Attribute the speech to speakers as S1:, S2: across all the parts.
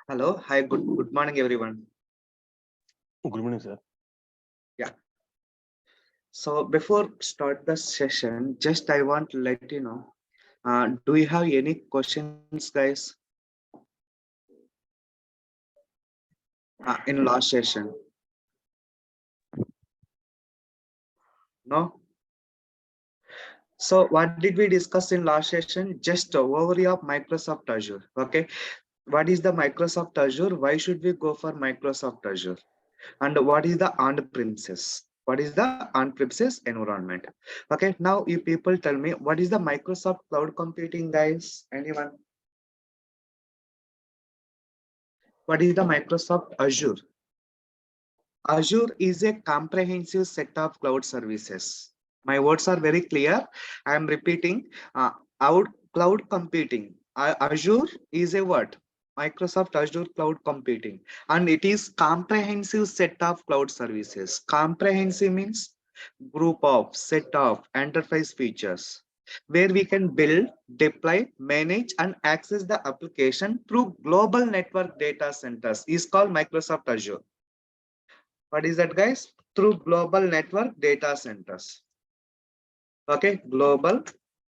S1: Hello. Hi. Good morning, everyone.
S2: Good morning, sir.
S1: Yeah. So before start the session, just I want to let you know, do you have any questions, guys? In last session? No? So what did we discuss in last session? Just overview of Microsoft Azure. Okay. What is the Microsoft Azure? Why should we go for Microsoft Azure? And what is the on-premises? What is the on-premises environment? Okay, now you people tell me, what is the Microsoft cloud computing, guys? Anyone? What is the Microsoft Azure? Azure is a comprehensive set of cloud services. My words are very clear. I am repeating. Our cloud computing. Azure is a what? Microsoft Azure Cloud Computing, and it is comprehensive set of cloud services. Comprehensive means group of, set of enterprise features where we can build, deploy, manage, and access the application through global network data centers is called Microsoft Azure. What is that, guys? Through global network data centers. Okay, global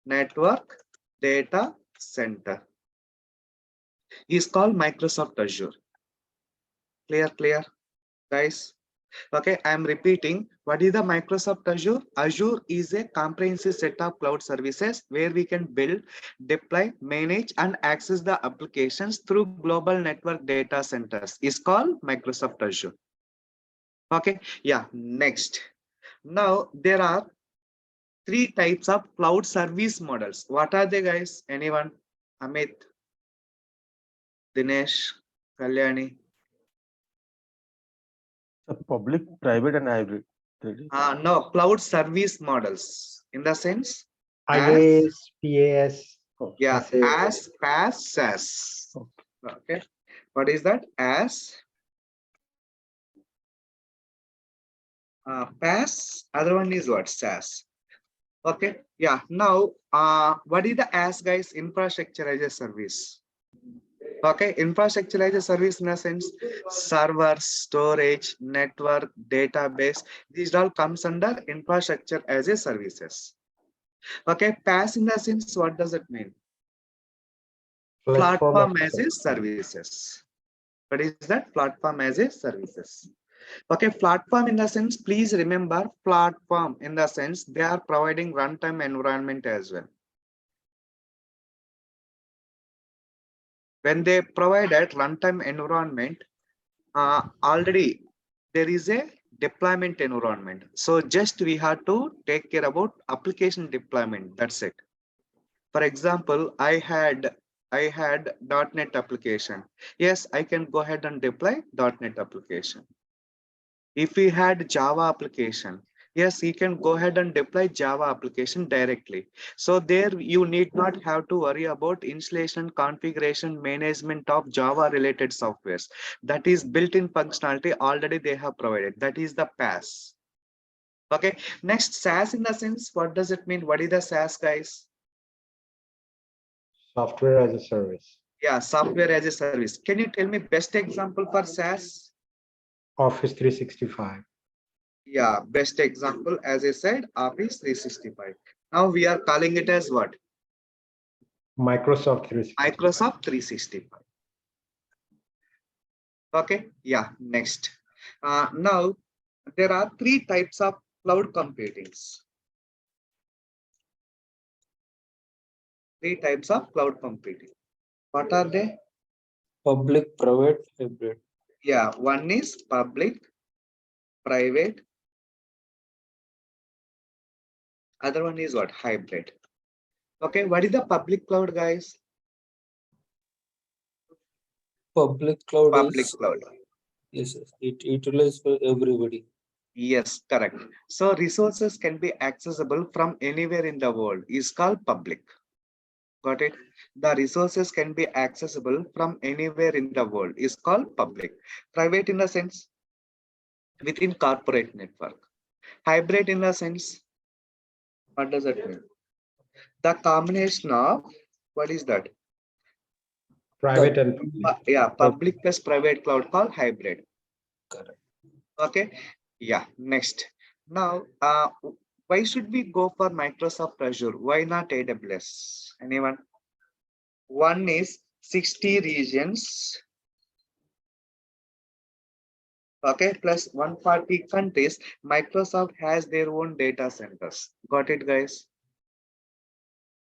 S1: network data center is called Microsoft Azure. Clear, guys? Okay, I am repeating. What is the Microsoft Azure? Azure is a comprehensive set of cloud services where we can build, deploy, manage, and access the applications through global network data centers. Is called Microsoft Azure. Okay, yeah, next. Now, there are three types of cloud service models. What are they, guys? Anyone? Amit, Dinesh, Kalyani?
S2: Public, private, and hybrid.
S1: No, cloud service models. In the sense?
S3: IaaS, PaaS.
S1: Yeah, as, PaaS, SaaS. Okay, what is that? As, PaaS. Other one is what? SaaS. Okay, yeah. Now, what is the as, guys? Infrastructure as a service. Okay, infrastructure as a service in a sense, server, storage, network, database. These all comes under infrastructure as a services. Okay, PaaS in the sense, what does it mean? Platform as a services. What is that? Platform as a services. Okay, platform in the sense, please remember, platform in the sense they are providing runtime environment as well. When they provided runtime environment, already there is a deployment environment. So just we have to take care about application deployment. That's it. For example, I had .NET application. Yes, I can go ahead and deploy .NET application. If we had Java application, yes, you can go ahead and deploy Java application directly. So there you need not have to worry about installation, configuration, management of Java related softwares. That is built-in functionality already they have provided. That is the PaaS. Okay, next, SaaS in the sense, what does it mean? What is the SaaS, guys?
S3: Software as a service.
S1: Yeah, software as a service. Can you tell me best example for SaaS?
S3: Office 365.
S1: Yeah, best example, as I said, Office 365. Now we are calling it as what?
S3: Microsoft 365.
S1: Microsoft 365. Okay, yeah, next. Now, there are three types of cloud computings. Three types of cloud computing. What are they?
S4: Public, private, hybrid.
S1: Yeah, one is public, private. Other one is what? Hybrid. Okay, what is the public cloud, guys?
S4: Public cloud
S1: Public
S4: is
S1: cloud.
S4: yes, it utilizes for everybody.
S1: Yes, correct. So resources can be accessible from anywhere in the world is called public. Got it? The resources can be accessible from anywhere in the world is called public. Private in the sense within corporate network. Hybrid in the sense, what does that mean? The combination of, what is that?
S3: Private and public.
S1: Yeah, public plus private cloud called hybrid.
S4: Correct.
S1: Okay. Yeah. Next. Now, why should we go for Microsoft Azure? Why not AWS? Anyone? One is 60 regions. Okay, plus 140 countries. Microsoft has their own data centers. Got it, guys?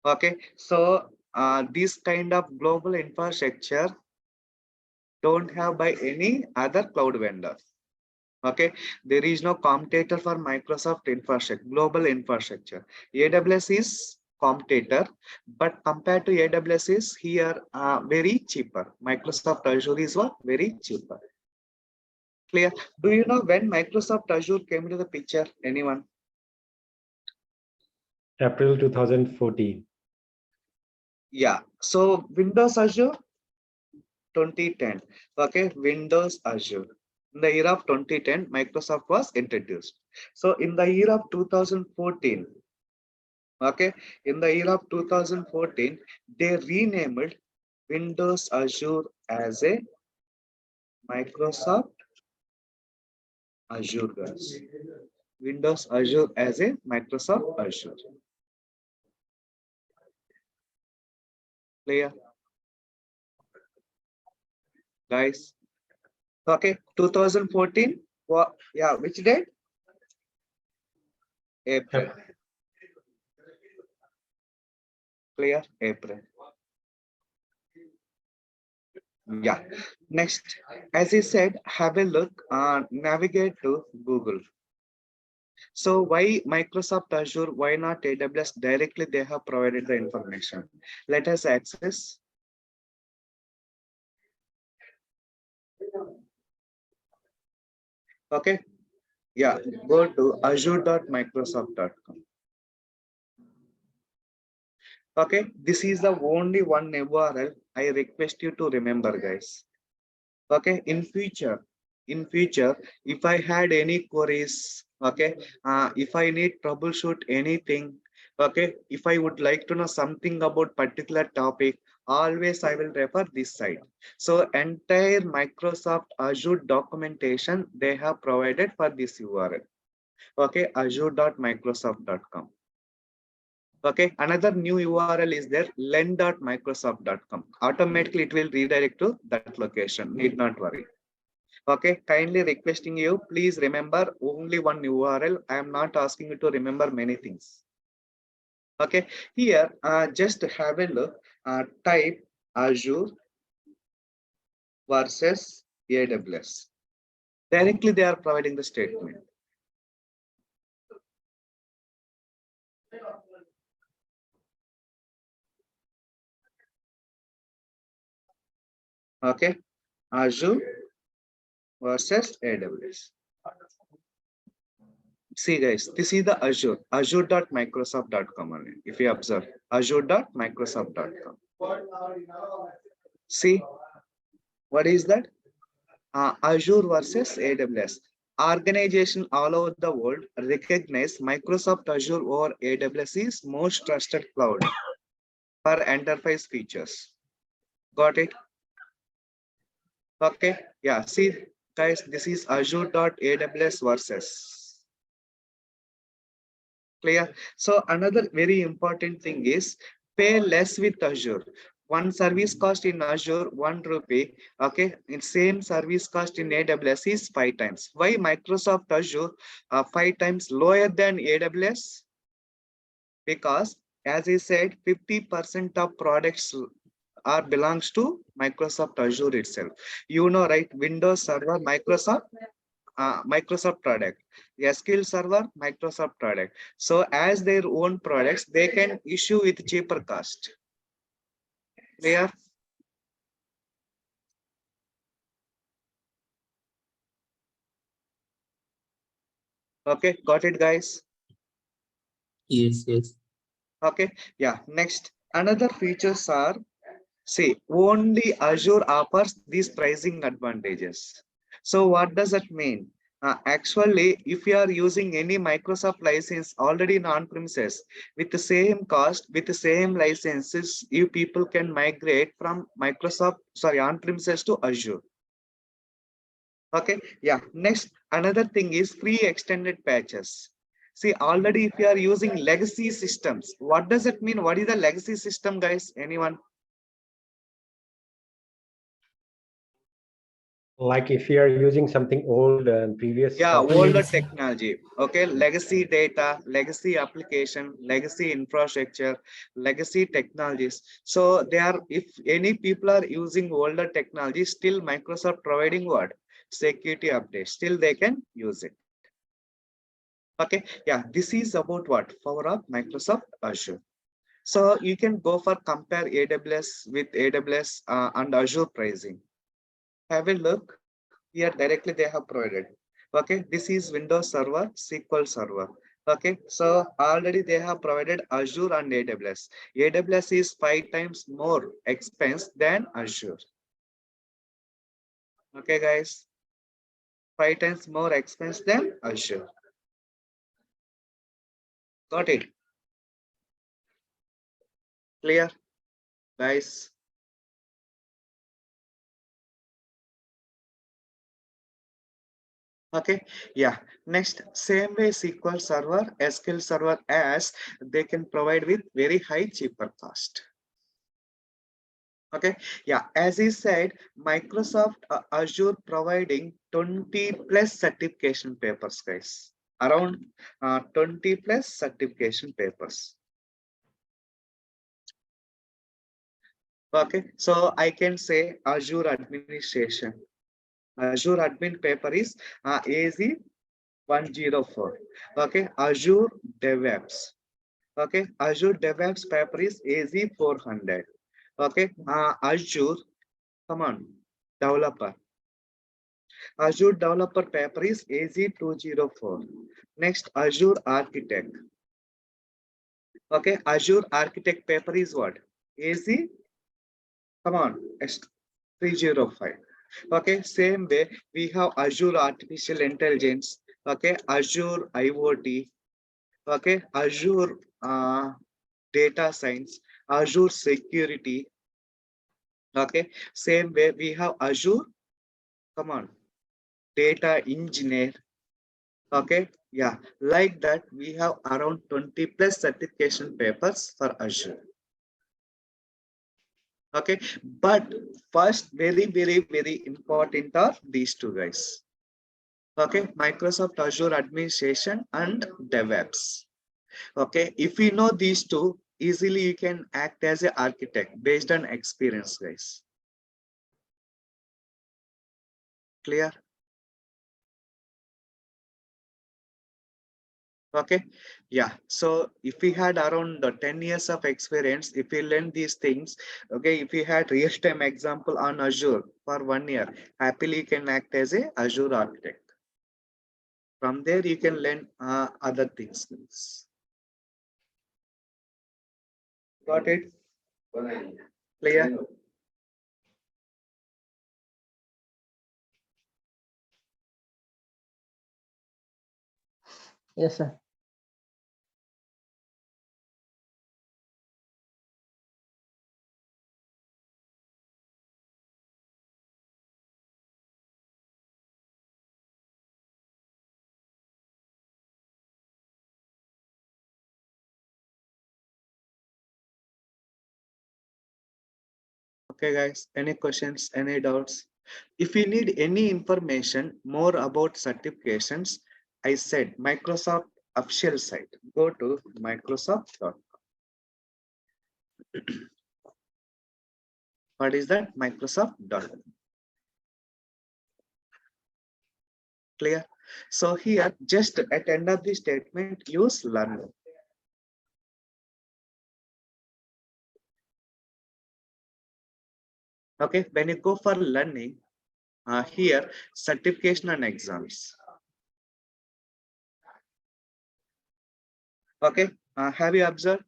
S1: Okay, so this kind of global infrastructure don't have by any other cloud vendor. Okay, there is no competitor for Microsoft infrastructure, global infrastructure. AWS is competitor, but compared to AWS is here very cheaper. Microsoft Azure is what? Very cheaper. Clear? Do you know when Microsoft Azure came into the picture? Anyone?
S3: April 2014.
S1: Yeah. So Windows Azure 2010. Okay, Windows Azure. In the year of 2010, Microsoft was introduced. So in the year of 2014, okay, in the year of 2014, they renamed Windows Azure as a Microsoft Azure, guys. Windows Azure as a Microsoft Azure. Clear? Guys. Okay, 2014. What? Yeah, which date? April. Clear? April. Yeah. Next, as I said, have a look. Navigate to Google. So why Microsoft Azure? Why not AWS? Directly they have provided the information. Let us access. Okay. Yeah. Go to azure.microsoft.com. Okay. This is the only one URL I request you to remember, guys. Okay. In future, if I had any queries, okay, if I need troubleshoot anything, okay, if I would like to know something about particular topic, always I will refer this site. So entire Microsoft Azure documentation they have provided for this URL. Okay, azure.microsoft.com. Okay, another new URL is there, len.microsoft.com. Automatically it will redirect to that location. Need not worry. Okay, kindly requesting you, please remember only one URL. I am not asking you to remember many things. Okay, here just have a look. Type Azure versus AWS. Directly they are providing the statement. Okay, Azure versus AWS. See guys, this is the Azure, azure.microsoft.com only. If you observe, azure.microsoft.com. See, what is that? Azure versus AWS. Organization all over the world recognize Microsoft Azure or AWS is most trusted cloud for enterprise features. Got it? Okay. Yeah. See, guys, this is Azure.aws versus. Clear? So another very important thing is pay less with Azure. One service cost in Azure, 1 rupee. Okay, in same service cost in AWS is 5 times. Why Microsoft Azure 5 times lower than AWS? Because as I said, 50% of products are belongs to Microsoft Azure itself. You know, right? Windows Server, Microsoft product. SQL Server, Microsoft product. So as their own products, they can issue with cheaper cost. Clear? Okay, got it, guys.
S4: Yes, yes.
S1: Okay, yeah. Next, another features are, see, only Azure offers these pricing advantages. So what does that mean? Actually, if you are using any Microsoft license already in on-premises with the same cost, with the same licenses, you people can migrate from on-premises to Azure. Okay, yeah. Next, another thing is free extended patches. See, already if you are using legacy systems, what does it mean? What is the legacy system, guys? Anyone?
S3: Like if you are using something old and previous
S1: Yeah,
S3: software.
S1: older technology. Okay, legacy data, legacy application, legacy infrastructure, legacy technologies. So they are, if any people are using older technology, still Microsoft providing what? Security updates. Still they can use it. Okay, yeah, this is about what? Power of Microsoft Azure. So you can go for compare AWS with AWS and Azure pricing. Have a look. Here directly they have provided. Okay, this is Windows Server, SQL Server. Okay, so already they have provided Azure and AWS. AWS is 5 times more expense than Azure. Okay, guys, 5 times more expense than Azure. Got it? Clear, guys? Okay, yeah. Next, same way SQL Server, SQL Server as they can provide with very high cheaper cost. Okay, yeah, as he said, Microsoft Azure providing 20 plus certification papers, guys. Around 20 plus certification papers. Okay, so I can say Azure administration. Azure admin paper is AZ104. Okay, Azure DevOps. Okay, Azure DevOps paper is AZ400. Okay, Azure, come on, developer. Azure developer paper is AZ204. Next, Azure architect. Okay, Azure architect paper is what? AZ, come on, S305. Okay, same way we have Azure artificial intelligence. Okay, Azure IoT. Okay, Azure data science, Azure security. Okay, same way we have Azure, come on, data engineer. Okay, yeah, like that we have around 20 plus certification papers for Azure. Okay, but first, very important are these two guys. Okay, Microsoft Azure administration and DevOps. Okay, if you know these two, easily you can act as an architect based on experience, guys. Clear? Okay, yeah. So if we had around 10 years of experience, if we learn these things, okay, if we had real-time example on Azure for 1 year, happily you can act as a Azure architect. From there, you can learn other things. Got it? Clear?
S5: Yes, sir.
S1: Okay, guys, any questions, any doubts? If you need any information more about certifications, I said Microsoft official site. Go to Microsoft.com. What is that? Microsoft.com. Clear? So here, just at the end of the statement, use learn. Okay, when you go for learning, here, certification and exams. Okay, have you observed?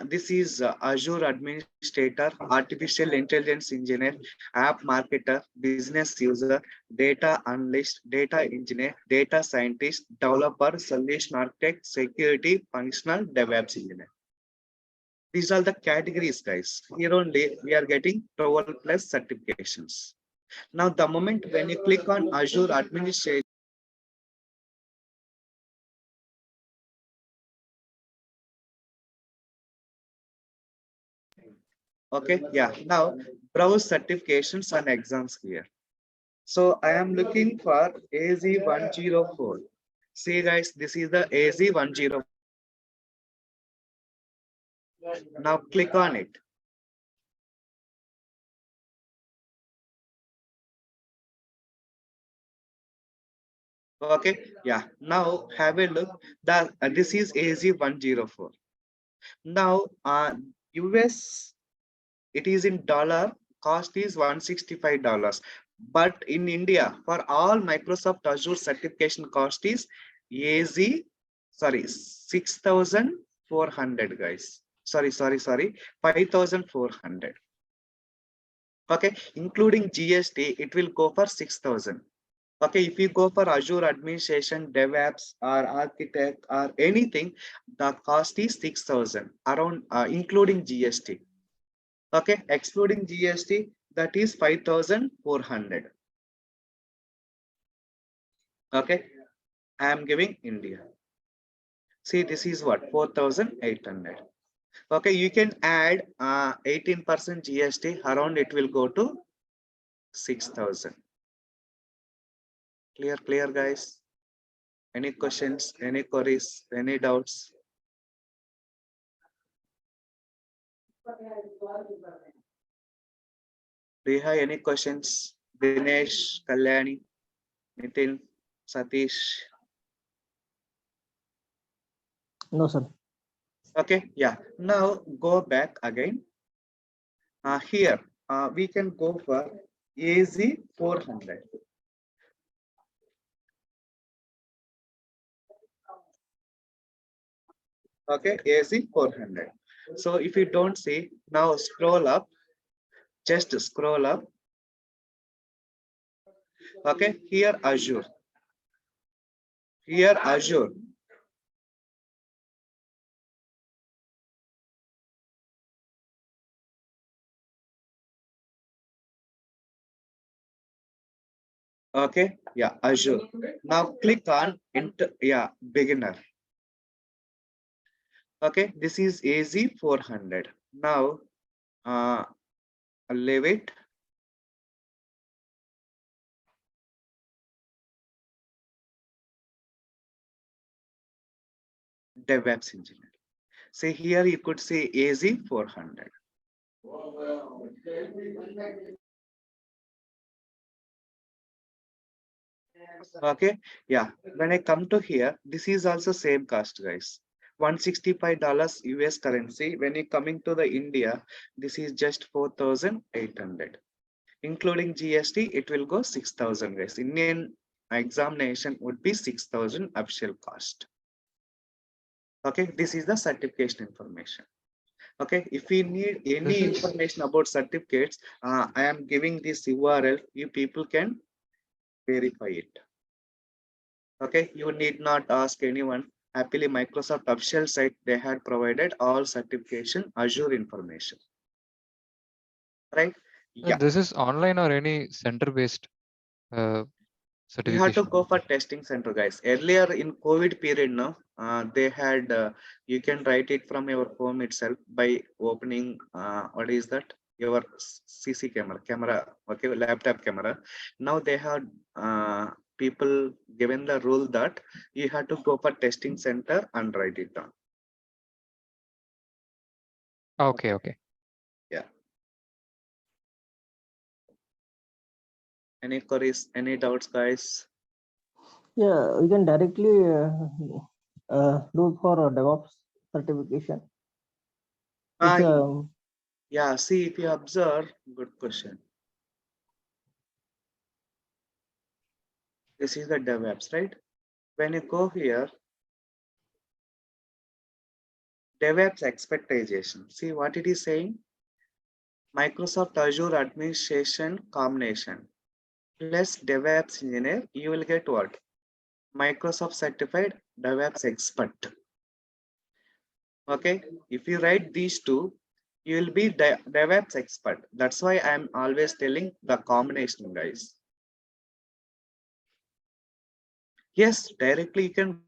S1: This is Azure Administrator, Artificial Intelligence Engineer, App Marketer, Business User, Data Analyst, Data Engineer, Data Scientist, Developer, Solution Architect, Security, Functional, DevOps Engineer. These are the categories, guys. Here only we are getting 12 plus certifications. Now, the moment when you click on Azure Administrator, okay, yeah. Now, browse certifications and exams here. So I am looking for AZ104. See, guys, this is the AZ104. Now click on it. Okay, yeah. Now have a look. This is AZ104. Now, US, it is in dollar. Cost is $165. But in India, for all Microsoft Azure certification cost is AZ, sorry, 6,400, guys. Sorry, 5,400. Okay, including GST, it will go for 6,000. Okay, if you go for Azure administration, DevOps or architect or anything, the cost is 6,000 around, including GST. Okay, excluding GST, that is 5,400. Okay, I am giving India. See, this is what, 4,800. Okay, you can add 18% GST, around it will go to 6,000. Clear, guys? Any questions, any queries, any doubts? Do you have any questions? Dinesh, Kalyani, Nitin, Satish?
S5: No, sir.
S1: Okay, yeah. Now go back again. Here, we can go for AZ400. Okay, AZ400. So if you don't see, now scroll up, just scroll up. Okay, here Azure. Here Azure. Okay, yeah, Azure. Now click on beginner. Okay, this is AZ400. Now, leave it. DevOps engineer. See here, you could say AZ400. Okay, yeah. When I come to here, this is also same cost, guys. $165 US currency. When you coming to the India, this is just 4,800. Including GST, it will go 6,000, guys. Indian examination would be 6,000 official cost. Okay, this is the certification information. Okay, if we need any information about certificates, I am giving this URL. You people can verify it. Okay, you need not ask anyone. Happily, Microsoft official site, they had provided all certification Azure information. Right? Yeah.
S6: This is online or any center-based
S1: You have to
S6: certification?
S1: go for testing center, guys. Earlier in COVID period, no, they had you can write it from your home itself by opening what is that? Your CC camera, okay, laptop camera. Now they have people given the rule that you have to go for testing center and write it down.
S6: Okay, okay.
S1: Yeah. Any queries, any doubts, guys?
S5: Yeah, we can directly do for a DevOps certification. It's,
S1: Yeah, see, if you observe, good question. This is the DevOps, right? When you go here, DevOps expectation. See what it is saying? Microsoft Azure administration combination plus DevOps engineer, you will get what? Microsoft certified DevOps expert. Okay, if you write these two, you will be DevOps expert. That's why I'm always telling the combination, guys. Yes, directly you can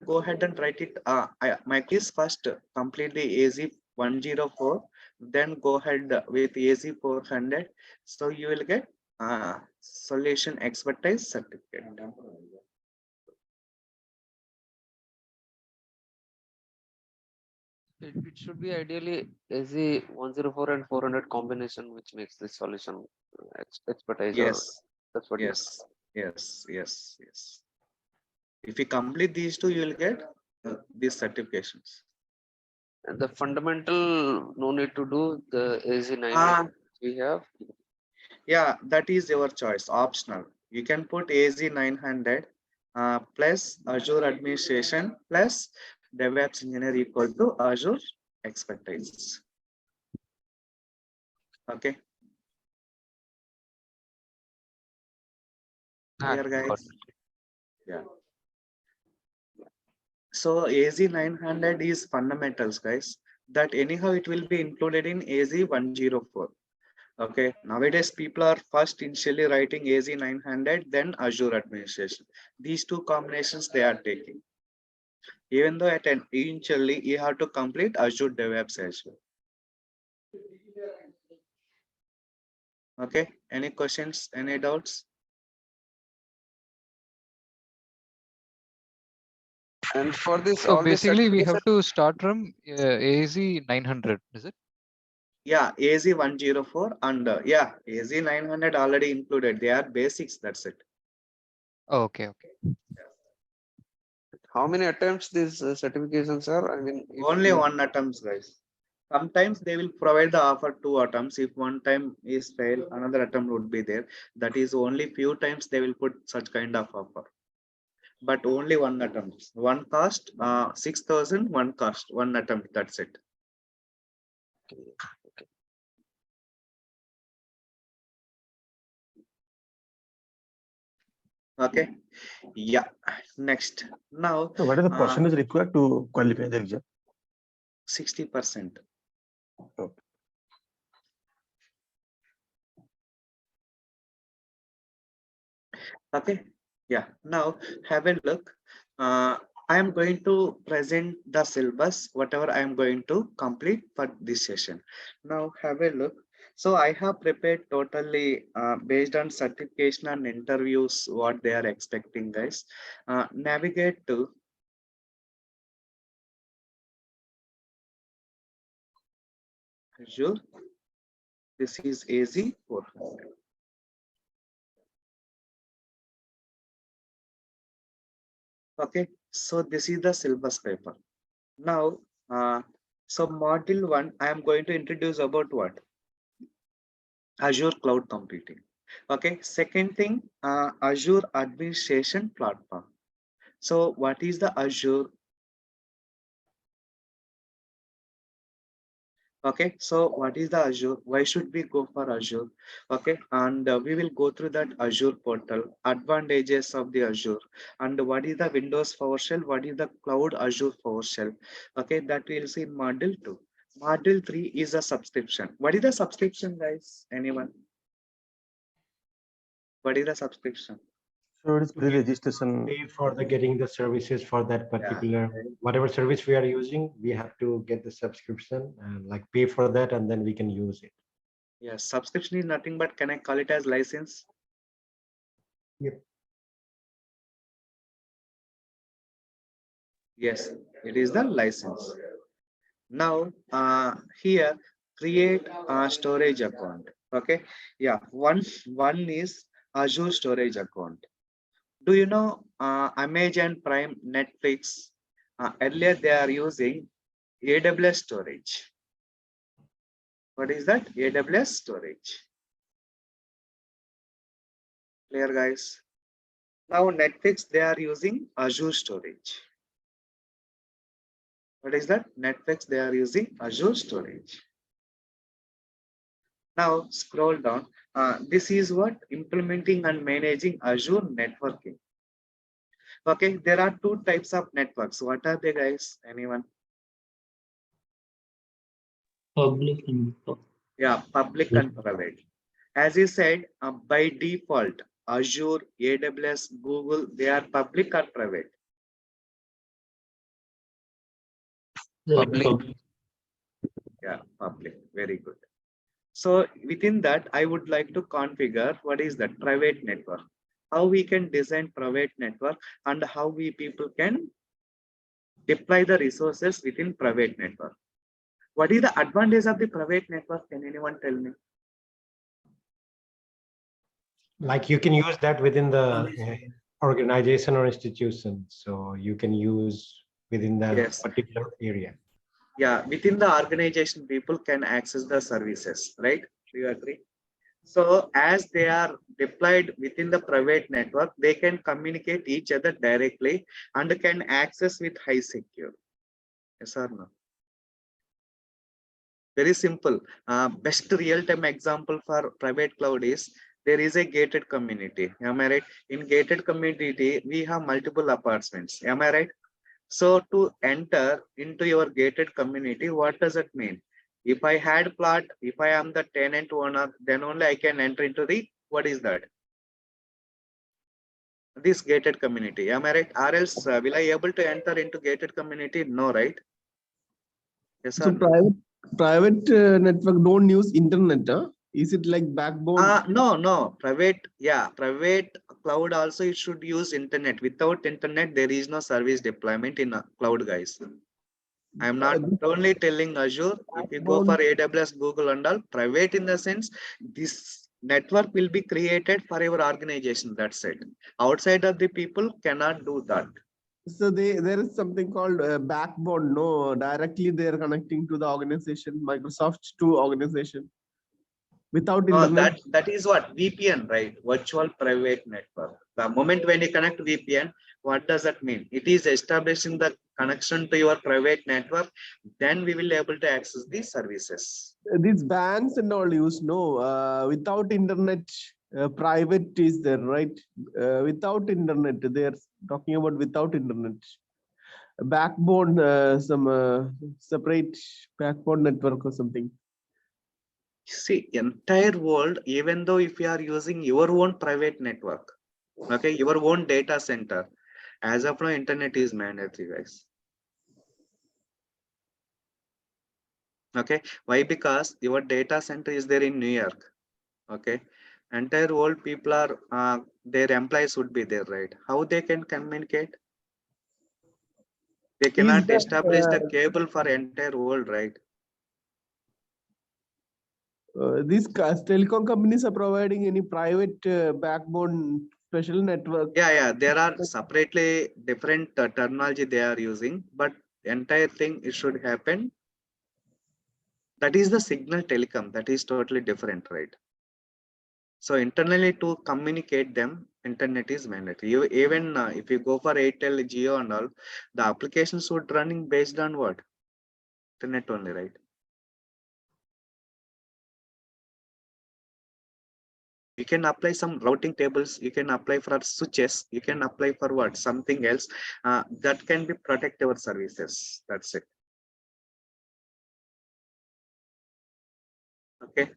S1: go ahead and write it. My case first complete the AZ 104, then go ahead with AZ 400. So you will get solution expertise certificate.
S7: It should be ideally AZ 104 and 400 combination, which makes this solution expertise. Or
S1: Yes,
S7: that's what.
S1: yes, yes. If you complete these two, you will get these certifications.
S7: And the fundamental, no need to do the AZ 900 we have.
S1: Yeah, that is your choice, optional. You can put AZ 900 plus Azure administration plus DevOps engineer equal to Azure expertise. Okay. Clear, guys? Yeah. So AZ 900 is fundamentals, guys. That anyhow it will be included in AZ 104. Okay, nowadays people are first initially writing AZ 900, then Azure administration. These two combinations they are taking. Even though at an initially you have to complete Azure DevOps as well. Okay, any questions, any doubts?
S7: And for this,
S6: So
S7: all this
S6: basically we
S7: certification,
S6: have to start from AZ 900, is it?
S1: Yeah, AZ 104 and yeah, AZ 900 already included. They are basics, that's it.
S6: Oh, okay.
S7: how many attempts these certifications are? I mean, if
S1: Only
S7: you-
S1: one attempts, guys. Sometimes they will provide the offer 2 attempts. If one time is fail, another attempt would be there. That is only few times they will put such kind of offer. But only one attempt. One cost 6,000, one cost, one attempt. That's it. Okay. Yeah. Next. Now
S2: So what is the percentage required to qualify the exam?
S1: 60%.
S2: Okay.
S1: Okay. Yeah. Now have a look. I am going to present the syllabus, whatever I am going to complete for this session. Now have a look. So I have prepared totally based on certification and interviews, what they are expecting, guys. Navigate to Azure. This is AZ 400. Okay, so this is the syllabus paper. Now, so module 1, I am going to introduce about what? Azure Cloud Computing. Okay, second thing, Azure Administration Platform. So what is the Azure? Okay, so what is the Azure? Why should we go for Azure? Okay, and we will go through that Azure portal, advantages of the Azure, and what is the Windows PowerShell, what is the Cloud Azure PowerShell. Okay, that we'll see in module 2. Module 3 is a subscription. What is the subscription, guys? Anyone? What is the subscription?
S2: So it is pre-registration.
S3: Pay for the getting the services for that particular whatever service we are using. We have to get the subscription and like pay for that, and then we can use it.
S1: Yes, subscription is nothing but, can I call it as license?
S3: Yep.
S1: Yes, it is the license. Now, here, create a storage account. Okay, yeah, one is Azure storage account. Do you know Amazon Prime, Netflix? Earlier they are using AWS storage. What is that? AWS storage. Clear, guys? Now Netflix, they are using Azure storage. What is that? Netflix, they are using Azure storage. Now scroll down. This is what implementing and managing Azure networking. Okay, there are two types of networks. What are they, guys? Anyone?
S4: Public and
S1: Yeah, public and private. As you said, by default, Azure, AWS, Google, they are public or private.
S6: Public.
S1: Yeah, public. Very good. So within that, I would like to configure what is that private network. How we can design private network and how we people can deploy the resources within private network. What is the advantage of the private network? Can anyone tell me?
S3: Like you can use that within the organization or institution. So you can use within that
S1: Yes.
S3: particular area.
S1: Yeah, within the organization, people can access the services, right? Do you agree? So as they are deployed within the private network, they can communicate each other directly and can access with high secure. Yes or no? Very simple. Best real-time example for private cloud is there is a gated community. Am I right? In gated community, we have multiple apartments. Am I right? So to enter into your gated community, what does it mean? If I had plot, if I am the tenant owner, then only I can enter into the, what is that? This gated community. Am I right? Or else will I able to enter into gated community? No, right? Yes or
S8: So
S1: no?
S8: private network don't use internet, huh? Is it like backbone?
S1: No. Private, yeah, private cloud also it should use internet. Without internet, there is no service deployment in a cloud, guys. I am not only telling Azure. If you go for AWS, Google and all, private in the sense, this network will be created for your organization. That's it. Outside of the people cannot do that.
S8: So there is something called backbone. No, directly they are connecting to the organization, Microsoft to organization without internet.
S1: That is what VPN, right? Virtual private network. The moment when you connect VPN, what does that mean? It is establishing the connection to your private network. Then we will be able to access these services.
S8: These bands and all use no without internet. Private is there, right? Without internet, they are talking about without internet. Backbone, some separate backbone network or something.
S1: See, entire world, even though if you are using your own private network, okay, your own data center, as of now, internet is mandatory, guys. Okay, why? Because your data center is there in New York. Okay, entire world people are their employees would be there, right? How they can communicate? They cannot establish the cable for entire world, right?
S8: These telecom companies are providing any private backbone special network.
S1: Yeah, there are separately different terminology they are using, but entire thing it should happen. That is the signal telecom. That is totally different, right? So internally to communicate them, internet is mandatory. Even if you go for Airtel, Geo and all, the applications would running based on what? Internet only, right? You can apply some routing tables, you can apply for switches, you can apply for what? Something else that can be protect our services. That's it. Okay.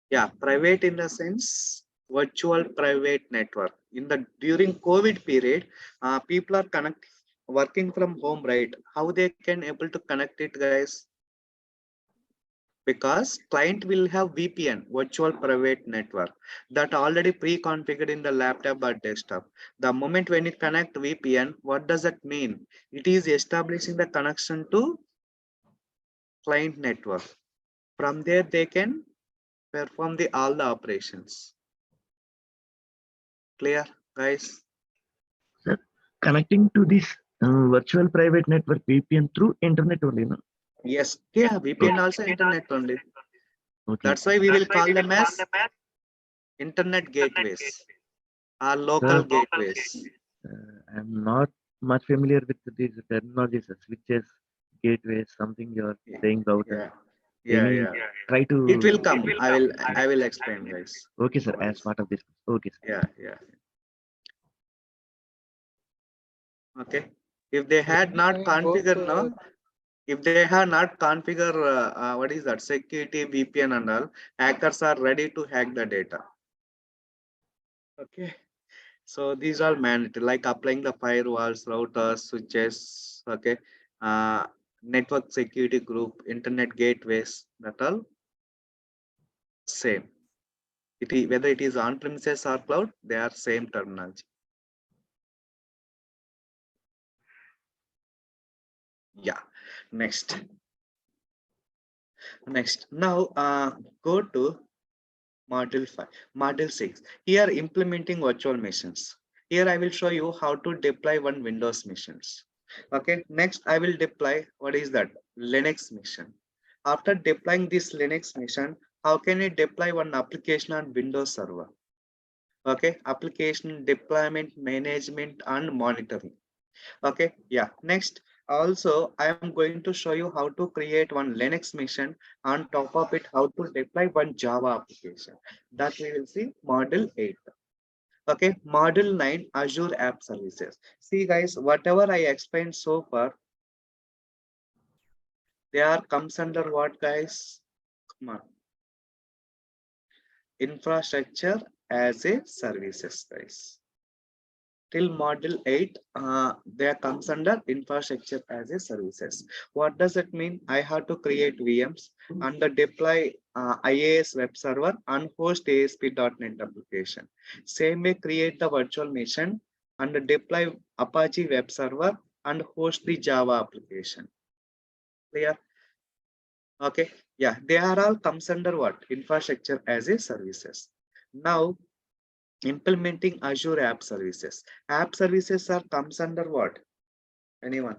S1: Yeah, private in the sense virtual private network. In the during COVID period, people are working from home, right? How they can able to connect it, guys? Because client will have VPN, virtual private network, that already pre-configured in the laptop or desktop. The moment when you connect VPN, what does that mean? It is establishing the connection to client network. From there, they can perform all the operations. Clear, guys?
S9: Sir, connecting to this virtual private network VPN through internet only, no?
S1: Yes, yeah, VPN also internet only.
S9: Okay.
S1: That's why we will call them as internet gateways. Local
S9: Sir,
S1: gateways.
S9: I'm not much familiar with these terminologies, switches, gateways, something you're
S1: Yeah,
S9: saying router.
S1: yeah,
S9: Any
S1: yeah.
S9: try
S1: It will
S9: to.
S1: come. I will explain, guys.
S9: Okay, sir.
S1: No
S9: As
S1: worries.
S9: part of this. Okay, sir.
S1: Yeah, yeah. Okay. If they had not
S6: I hope
S1: configured now, if they have not configured what is that security VPN and all, hackers are ready to hack the data. Okay. So these are mandatory, like applying the firewalls, routers, switches, okay, network security group, internet gateways, that all same. Whether it is on premises or cloud, they are same terminology. Yeah. Next. Now go to module 5, module 6. Here implementing virtual machines. Here I will show you how to deploy one Windows machines. Okay, next I will deploy what is that Linux machine. After deploying this Linux machine, how can I deploy one application on Windows server? Okay, application deployment, management and monitoring. Okay, yeah. Next, also I am going to show you how to create one Linux machine. On top of it, how to deploy one Java application. That we will see module 8. Okay, module 9, Azure App Services. See guys, whatever I explained so far, they are comes under what, guys? Come on. Infrastructure as a services, guys. Till module 8, there comes under infrastructure as a services. What does it mean? I have to create VMs and deploy IAS web server and host ASP.NET application. Same way, create the virtual machine and deploy Apache web server and host the Java application. Clear? Okay. Yeah, they are all comes under what? Infrastructure as a services. Now, implementing Azure App Services. App Services are comes under what? Anyone?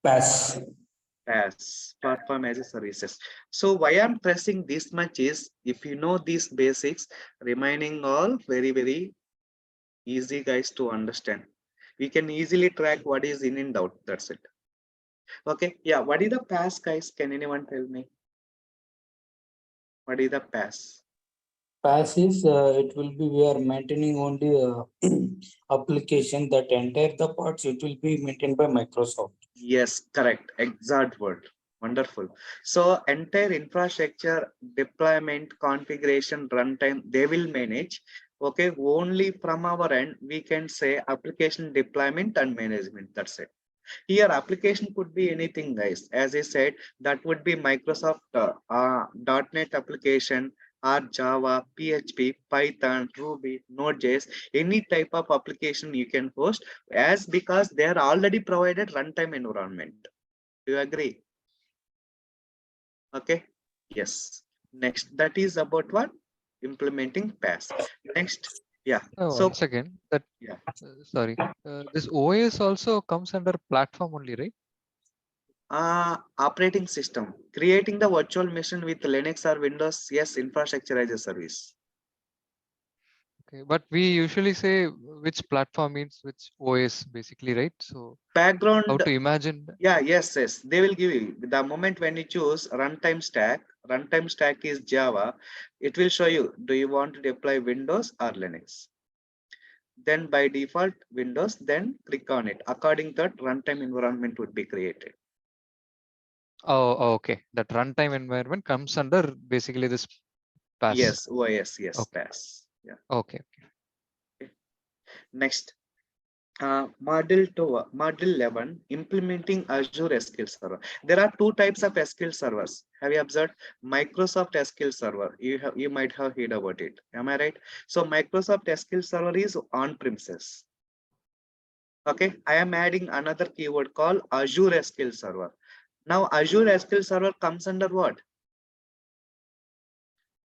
S4: Pass.
S1: As platform as a services. So why I'm pressing this much is, if you know these basics, remaining all very easy, guys, to understand. We can easily track what is in and out. That's it. Okay. Yeah. What is the pass, guys? Can anyone tell me? What is the pass?
S4: Pass is it will be we are maintaining only application that entire the parts it will be maintained by Microsoft.
S1: Yes, correct. Exact word. Wonderful. So entire infrastructure, deployment, configuration, runtime, they will manage. Okay, only from our end, we can say application deployment and management. That's it. Here, application could be anything, guys. As I said, that would be Microsoft .NET application or Java, PHP, Python, Ruby, Node.js, any type of application you can host, as because they are already provided runtime environment. Do you agree? Okay. Yes. Next, that is about what? Implementing PaaS. Next, yeah. So
S6: once again, that
S1: yeah.
S6: sorry, this OS also comes under platform only, right?
S1: Operating system, creating the virtual machine with Linux or Windows. Yes, infrastructure as a service.
S6: Okay, but we usually say which platform means which OS, basically, right? So
S1: Background,
S6: how to imagine?
S1: yeah, yes. They will give you the moment when you choose runtime stack. Runtime stack is Java. It will show you, do you want to deploy Windows or Linux? Then by default Windows, then click on it. According to that, runtime environment would be created.
S6: Oh, okay. That runtime environment comes under basically this pass.
S1: Yes, OS, yes,
S6: Okay.
S1: pass. Yeah.
S6: Okay.
S1: Next, module 11, implementing Azure SQL Server. There are two types of SQL servers. Have you observed? Microsoft SQL Server. You might have heard about it. Am I right? So Microsoft SQL Server is on premises. Okay, I am adding another keyword called Azure SQL Server. Now Azure SQL Server comes under what?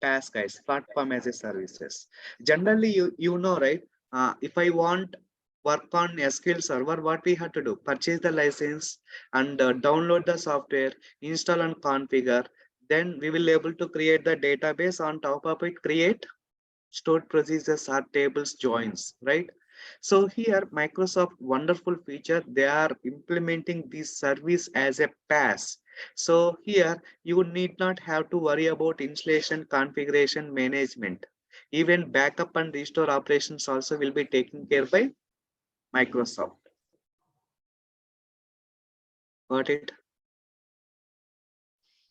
S1: PaaS, guys, platform as a services. Generally, you know, right? If I want work on SQL Server, what we have to do? Purchase the license and download the software, install and configure. Then we will able to create the database on top of it. Create stored procedures are tables joins, right? So here Microsoft wonderful feature, they are implementing this service as a PaaS. So here you need not have to worry about installation, configuration, management. Even backup and restore operations also will be taken care by Microsoft. Got it?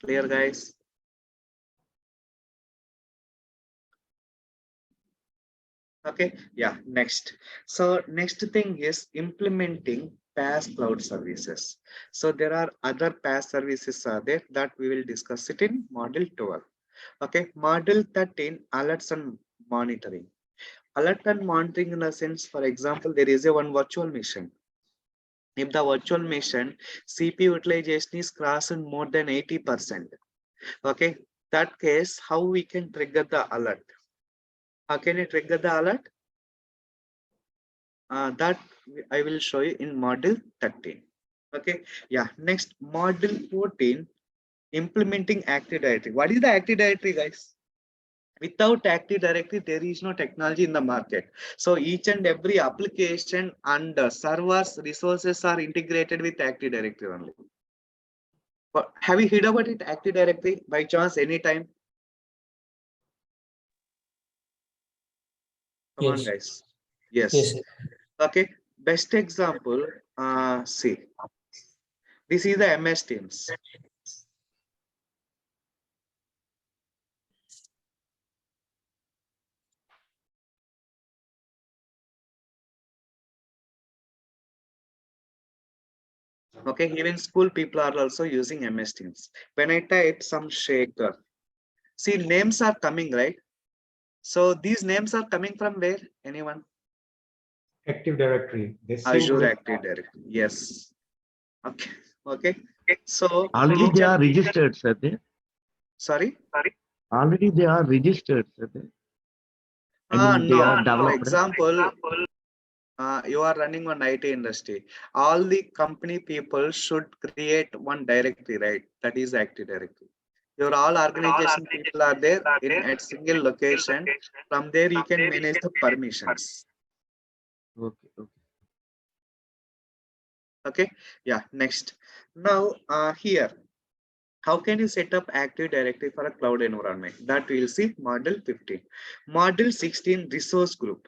S1: Clear, guys? Okay, yeah, next. So next thing is implementing PaaS cloud services. So there are other PaaS services are there that we will discuss it in module 12. Okay, module 13, alerts and monitoring. Alert and monitoring in a sense, for example, there is a one virtual machine. If the virtual machine CPU utilization is crossing more than 80%, okay, that case, how we can trigger the alert? How can you trigger the alert? That I will show you in module 13. Okay, yeah, next module 14, implementing Active Directory. What is the Active Directory, guys? Without Active Directory, there is no technology in the market. So each and every application and servers resources are integrated with Active Directory only. But have you heard about it, Active Directory, by chance, anytime? Come on,
S4: Yes.
S1: guys. Yes.
S4: Yes.
S1: Okay. Best example. See. This is the MS Teams. Okay, even school people are also using MS Teams. When I type some Sekhar, see names are coming, right? So these names are coming from where? Anyone?
S3: Active Directory. They sync
S1: Azure
S3: with
S1: Active Directory. Yes. Okay. Okay. So
S9: Already they are registered, sir.
S1: sorry.
S9: Already they are registered, sir. I mean, they
S1: No.
S9: are
S1: For
S9: developed.
S1: example, you are running on IT industry. All the company people should create one directory, right? That is Active Directory. Your all organization people are there in a single location. From there, you can manage the permissions.
S9: Okay, okay.
S1: Okay. Yeah. Next. Now, here, how can you set up Active Directory for a cloud environment? That we'll see module 15. Module 16, resource group.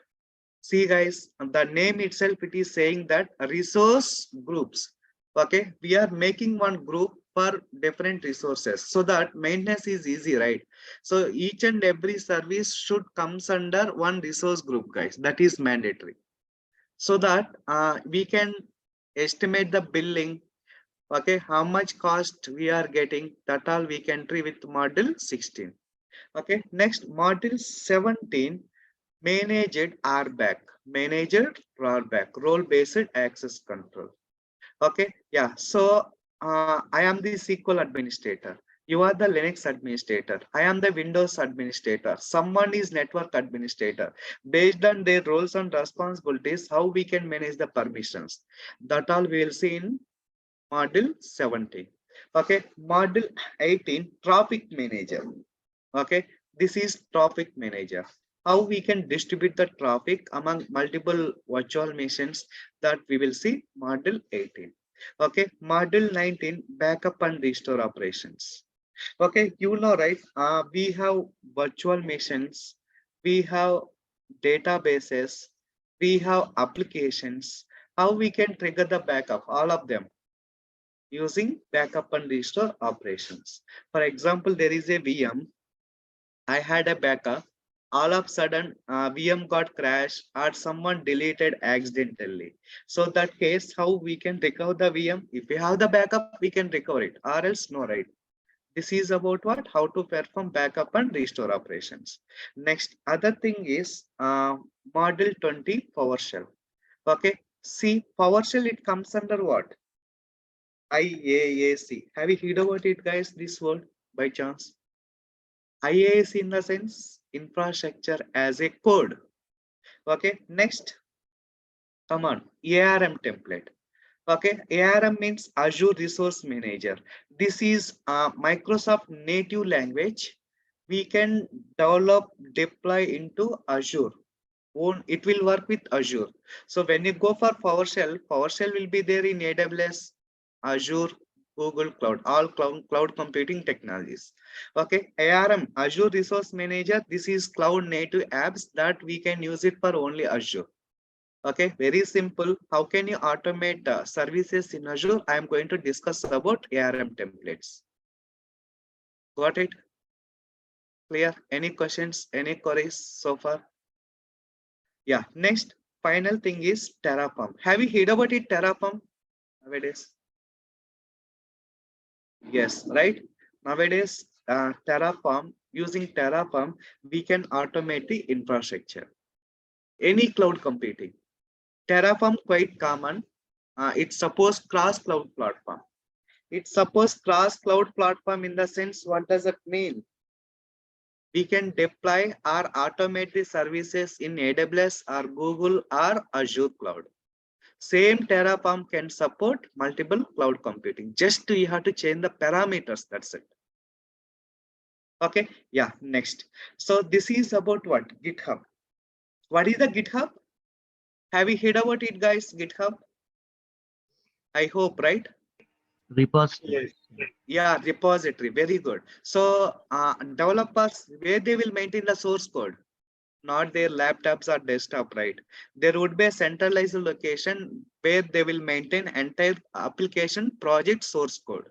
S1: See guys, the name itself, it is saying that resource groups. Okay, we are making one group for different resources so that maintenance is easy, right? So each and every service should comes under one resource group, guys. That is mandatory. So that we can estimate the billing. Okay, how much cost we are getting, that all we can tree with module 16. Okay, next module 17, managed RBAC, managed RBAC, role-based access control. Okay, yeah. So I am the SQL administrator. You are the Linux administrator. I am the Windows administrator. Someone is network administrator. Based on their roles and responsibilities, how we can manage the permissions. That all we will see in module 17. Okay, module 18, traffic manager. Okay, this is traffic manager. How we can distribute the traffic among multiple virtual machines, that we will see module 18. Okay, module 19, backup and restore operations. Okay, you know, right? We have virtual machines, we have databases, we have applications. How we can trigger the backup, all of them, using backup and restore operations. For example, there is a VM. I had a backup. All of a sudden, VM got crashed or someone deleted accidentally. So that case, how we can recover the VM? If we have the backup, we can recover it, or else no, right? This is about what? How to perform backup and restore operations. Next, other thing is module 20, PowerShell. Okay, see, PowerShell, it comes under what? IaaC. Have you heard about it, guys? This word by chance? IaaC in the sense infrastructure as a code. Okay, next, come on, ARM template. Okay, ARM means Azure Resource Manager. This is Microsoft native language we can develop, deploy into Azure. It will work with Azure. So when you go for PowerShell will be there in AWS, Azure, Google Cloud, all cloud computing technologies. Okay, ARM, Azure Resource Manager, this is cloud native apps that we can use it for only Azure. Okay, very simple. How can you automate services in Azure? I am going to discuss about ARM templates. Got it? Clear? Any questions, any queries so far? Yeah, next, final thing is Terraform. Have you heard about it, Terraform? Nowadays? Yes, right? Nowadays, using Terraform, we can automate the infrastructure. Any cloud computing. Terraform quite common. It supports cross-cloud platform. It supports cross-cloud platform in the sense, what does it mean? We can deploy or automate the services in AWS or Google or Azure cloud. Same Terraform can support multiple cloud computing. Just you have to change the parameters. That's it. Okay. Yeah. Next. So this is about what? GitHub. What is the GitHub? Have you heard about it, guys? GitHub. I hope, right?
S9: Repository.
S1: Yeah, repository. Very good. So developers, where they will maintain the source code, not their laptops or desktop, right? There would be a centralized location where they will maintain entire application project source code.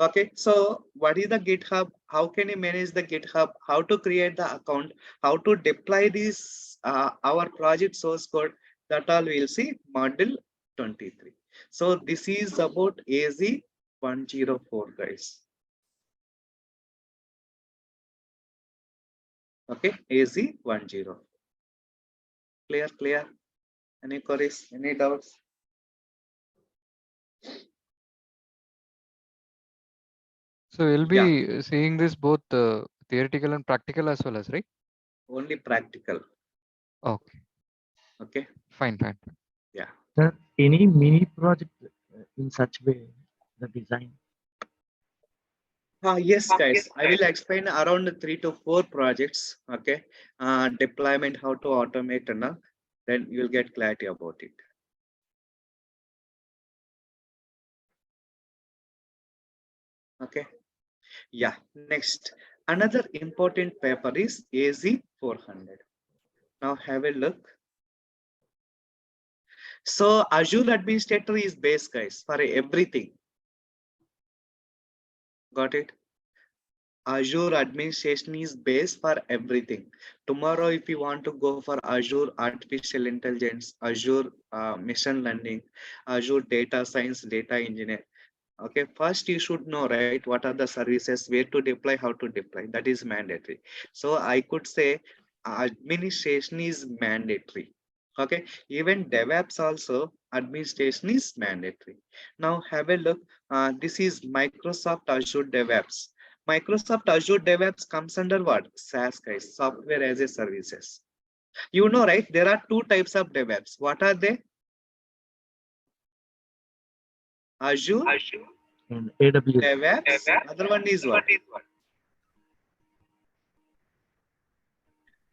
S1: Okay, so what is the GitHub? How can you manage the GitHub? How to create the account? How to deploy this our project source code? That all we'll see module 23. So this is about AZ104, guys. Okay, AZ10. Clear? Any queries? Any doubts?
S6: So we'll be seeing this both theoretical and practical as well as, right?
S1: Only practical.
S6: Okay.
S1: Okay.
S6: Fine.
S1: Yeah.
S9: Sir, any mini project in such way, the design.
S1: Yes, guys. I will explain around 3 to 4 projects. Okay. Deployment, how to automate and all. Then you'll get clarity about it. Okay. Yeah. Next, another important paper is AZ400. Now have a look. So Azure Administrator is base, guys, for everything. Got it? Azure administration is base for everything. Tomorrow, if you want to go for Azure Artificial Intelligence, Azure Machine Learning, Azure Data Science, Data Engineer. Okay, first you should know, right, what are the services, where to deploy, how to deploy. That is mandatory. So I could say administration is mandatory. Okay, even DevOps also administration is mandatory. Now have a look. This is Microsoft Azure DevOps. Microsoft Azure DevOps comes under what? SaaS, guys, software as a services. You know, right? There are 2 types of DevOps. What are they? Azure
S9: And AWS.
S1: DevOps. Other one is what?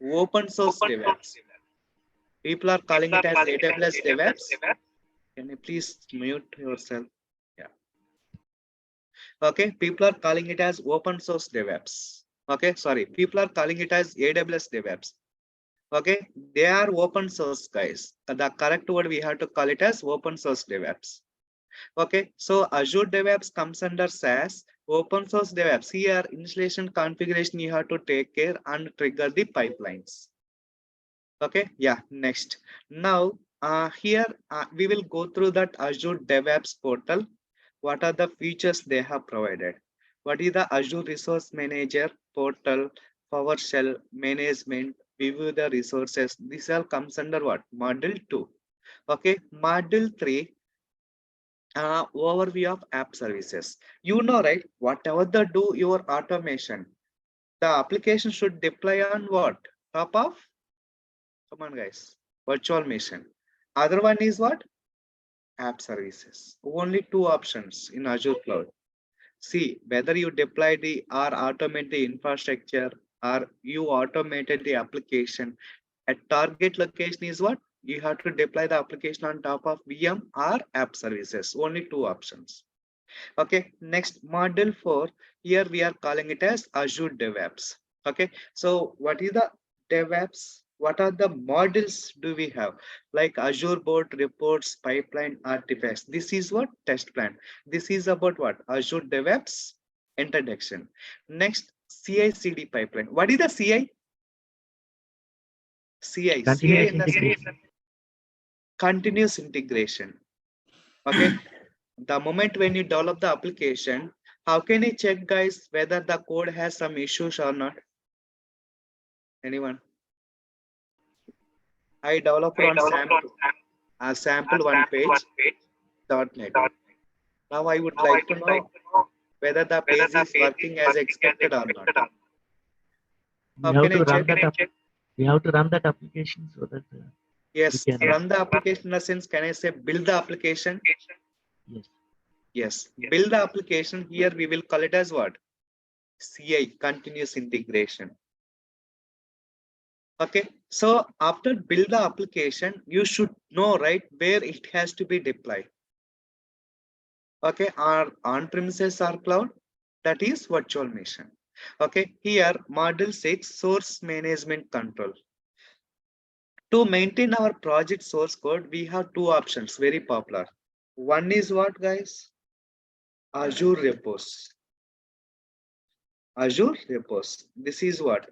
S1: Open source DevOps. People are calling it as AWS DevOps. Can you please mute yourself? Yeah. Okay. People are calling it as open source DevOps. Okay. Sorry. People are calling it as AWS DevOps. Okay. They are open source, guys. The correct word we have to call it as open source DevOps. Okay, so Azure DevOps comes under SaaS. Open source DevOps, here installation configuration you have to take care and trigger the pipelines. Okay, yeah, next. Now here we will go through that Azure DevOps portal. What are the features they have provided? What is the Azure Resource Manager portal, PowerShell management, view the resources? This all comes under what? Module 2. Okay, module 3. Overview of app services. You know, right? Whatever the do your automation, the application should deploy on what? Top of? Come on, guys. Virtual machine. Other one is what? App services. Only 2 options in Azure Cloud. See, whether you deploy the or automate the infrastructure or you automated the application, a target location is what? You have to deploy the application on top of VM or app services. Only two options. Okay, next module 4. Here we are calling it as Azure DevOps. Okay, so what is the DevOps? What are the models do we have? Like Azure board, reports, pipeline, artifacts. This is what? Test plan. This is about what? Azure DevOps introduction. Next, CI/CD pipeline. What is the CI? CI. CI
S9: Continuous
S1: in the sense
S9: integration.
S1: continuous integration. Okay. The moment when you develop the application, how can you check, guys, whether the code has some issues or not? Anyone? I developed on sample one page .NET. Now I would like to know whether the page is working as expected or not.
S9: We
S1: How
S9: have
S1: can I
S9: to run
S1: check?
S9: that. We have to run that application so that
S1: Yes,
S9: we can
S1: run the application in the sense, can I say build the application?
S9: yes.
S1: Yes, build the application. Here we will call it as what? CI, continuous integration. Okay, so after build the application, you should know, right, where it has to be deployed. Okay, our on-premises or cloud, that is virtual machine. Okay, here module 6, source management control. To maintain our project source code, we have two options, very popular. One is what, guys? Azure repos. Azure repos. This is what?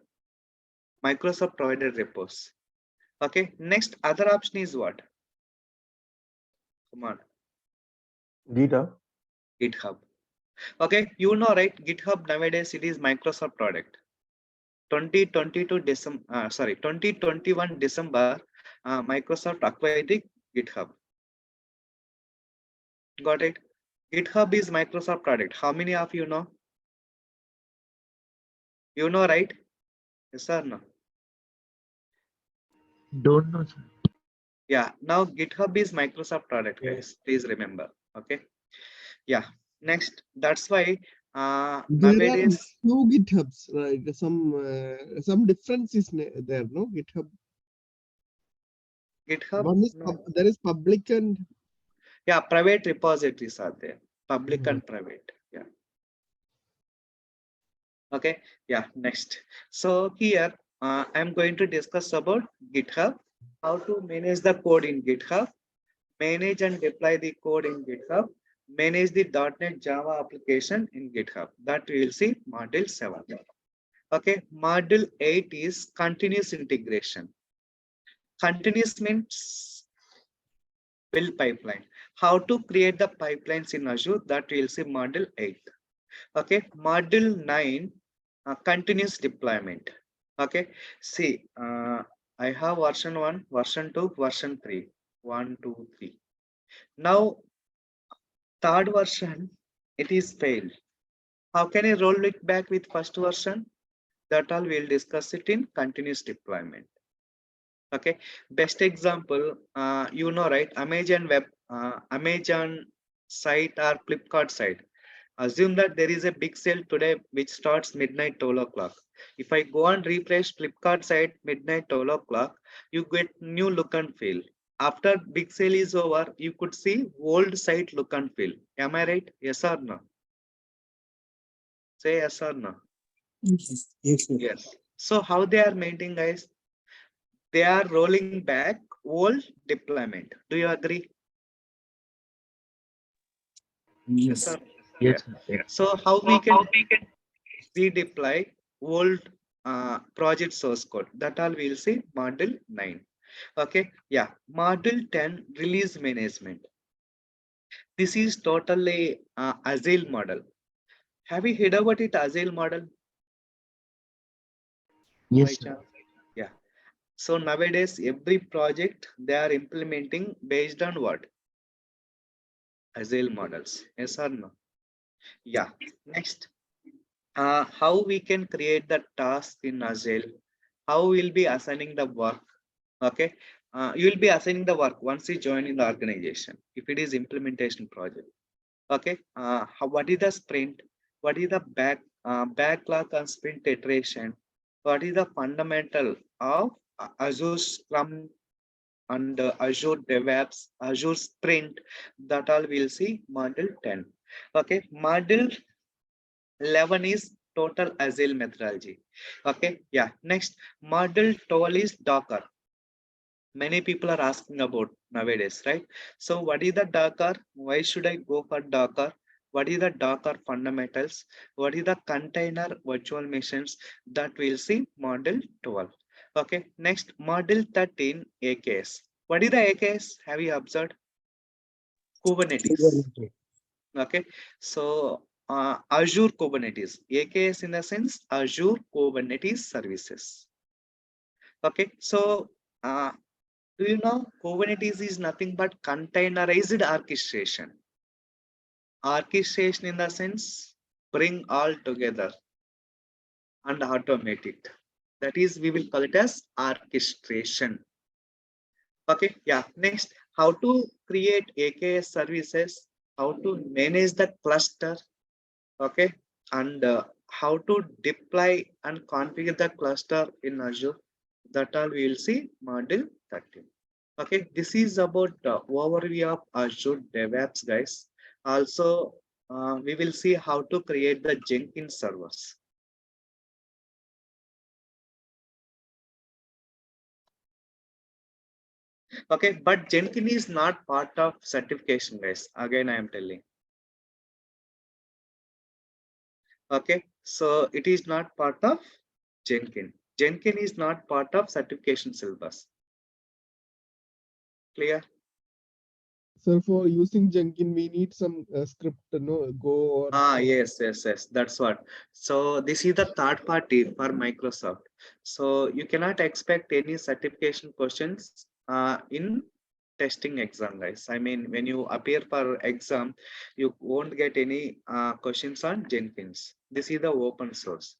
S1: Microsoft provided repos. Okay, next other option is what? Come on. GitHub. Okay, you know, right? GitHub nowadays it is Microsoft product. 2021 December, Microsoft acquired the GitHub. Got it? GitHub is Microsoft product. How many of you know? You know, right? Yes or no?
S9: Don't know, sir.
S1: Yeah, now GitHub is Microsoft product, guys. Please remember. Okay. Yeah. Next, that's why
S8: There are
S1: nowadays
S8: two GitHubs, right? Some difference is there, no? GitHub.
S1: GitHub,
S8: One is
S1: no.
S8: there is public and
S1: Yeah, private repositories are there, public and private. Yeah. Okay. Yeah. Next. So here I'm going to discuss about GitHub, how to manage the code in GitHub, manage and deploy the code in GitHub, manage the .NET Java application in GitHub. That we will see module 7. Okay. Module 8 is continuous integration. Continuous means build pipeline. How to create the pipelines in Azure, that we'll see module 8. Okay, module 9, continuous deployment. Okay, see, I have version 1, version 2, version 3. 1, 2, 3. Now, third version, it is failed. How can I roll it back with first version? That all we'll discuss it in continuous deployment. Okay, best example, you know, right? Amazon site or Flipkart site. Assume that there is a big sale today which starts midnight 12 o'clock. If I go and refresh Flipkart site midnight 12 o'clock, you get new look and feel. After big sale is over, you could see old site look and feel. Am I right? Yes or no? Say yes or no.
S4: Yes.
S1: Yes. So how they are maintaining, guys? They are rolling back old deployment. Do you agree?
S4: Yes.
S1: Sir?
S9: Yes,
S1: Yeah.
S9: sir.
S1: So how we can redeploy old project source code? That all we'll see module 9. Okay. Yeah. Module 10, release management. This is totally Agile model. Have you heard about it, Agile model?
S9: Yes,
S1: By
S9: sir.
S1: chance? Yeah. So nowadays, every project they are implementing based on what? Agile models. Yes or no? Yeah. Next, how we can create the task in Agile? How we'll be assigning the work? Okay. You will be assigning the work once you join in the organization. If it is implementation project. Okay. What is the sprint? What is the backlog and sprint iteration? What is the fundamental of Azure Scrum and Azure DevOps, Azure Sprint? That all we'll see module 10. Okay, module 11 is total agile methodology. Okay, yeah. Next, module 12 is Docker. Many people are asking about nowadays, right? So what is the Docker? Why should I go for Docker? What is the Docker fundamentals? What is the container virtual machines? That we'll see module 12. Okay, next module 13, AKS. What is the AKS? Have you observed? Kubernetes. Okay, so Azure Kubernetes. AKS in the sense Azure Kubernetes services. Okay, so do you know Kubernetes is nothing but containerized orchestration? Orchestration in the sense bring all together and automate it. That is, we will call it as orchestration. Okay, yeah. Next, how to create AKS services, how to manage the cluster, okay, and how to deploy and configure the cluster in Azure. That all we will see module 13. Okay, this is about overview of Azure DevOps, guys. Also, we will see how to create the Jenkins servers. Okay, but Jenkins is not part of certification, guys. Again, I am telling. Okay, so it is not part of Jenkins. Jenkins is not part of certification syllabus. Clear?
S8: So for using Jenkins, we need some script, no, Go or.
S1: Yes. That's what. So this is the third party for Microsoft. So you cannot expect any certification questions in testing exam, guys. I mean, when you appear for exam, you won't get any questions on Jenkins. This is the open source.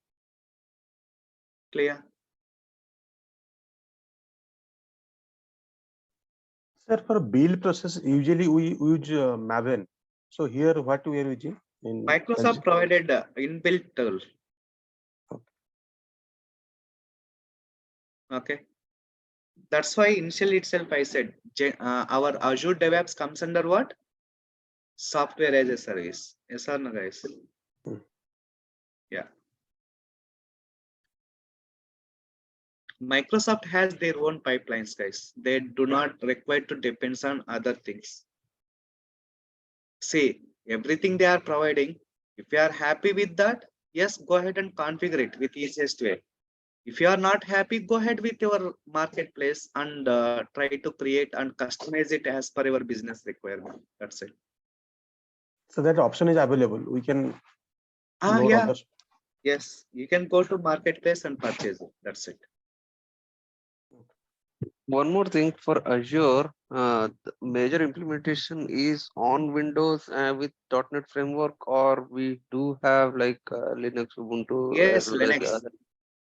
S1: Clear?
S2: Sir, for build process, usually we use Maven. So here, what we are using in
S1: Microsoft provided inbuilt tool. Okay. That's why initially itself I said our Azure DevOps comes under what? Software as a service. Yes or no, guys? Yeah. Microsoft has their own pipelines, guys. They do not require to depend on other things. See, everything they are providing. If you are happy with that, yes, go ahead and configure it with easiest way. If you are not happy, go ahead with your marketplace and try to create and customize it as per your business requirement. That's it.
S2: So that option is available. We can.
S1: Yeah. Yes, you can go to marketplace and purchase it. That's it.
S7: One more thing for Azure, the major implementation is on Windows with .NET framework, or we do have like Linux, Ubuntu.
S1: Yes,
S7: as well as the
S1: Linux.
S7: other.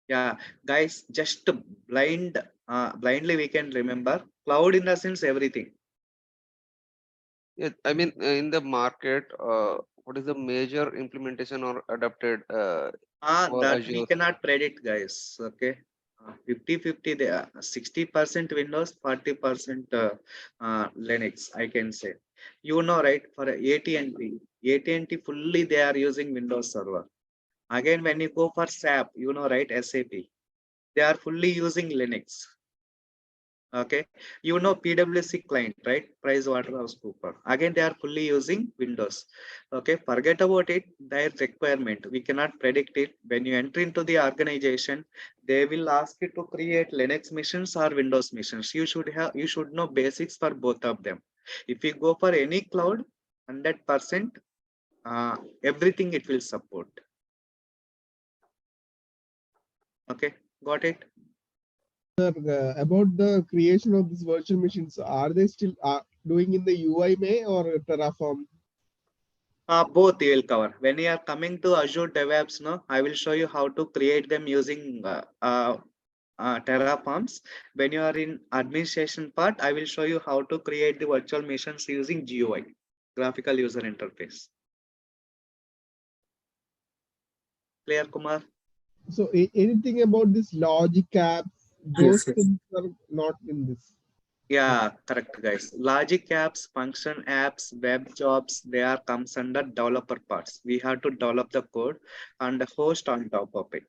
S1: Yeah, guys, just blindly we can remember cloud in the sense everything.
S7: Yeah, I mean, in the market, what is the major implementation or adapted for
S1: That
S7: Azure?
S1: we cannot predict, guys. Okay. 50-50 there, 60% Windows, 40% Linux, I can say. You know, right? For AT&T fully they are using Windows Server. Again, when you go for SAP, you know, right? SAP, they are fully using Linux. Okay, you know PwC client, right? PricewaterhouseCoopers. Again, they are fully using Windows. Okay, forget about it. Their requirement, we cannot predict it. When you enter into the organization, they will ask you to create Linux machines or Windows machines. You should know basics for both of them. If you go for any cloud, 100%, everything it will support. Okay, got it.
S8: Sir, about the creation of these virtual machines, are they still doing in the UI May or Terraform?
S1: Both you will cover. When you are coming to Azure DevOps, no, I will show you how to create them using Terraforms. When you are in administration part, I will show you how to create the virtual machines using GUI, graphical user interface. Clear, Kumar?
S8: So anything about this logic apps, those
S4: Yes, yes.
S8: things are not in this.
S1: Yeah, correct, guys. Logic apps, function apps, web jobs, they are comes under developer parts. We have to develop the code and host on top of it.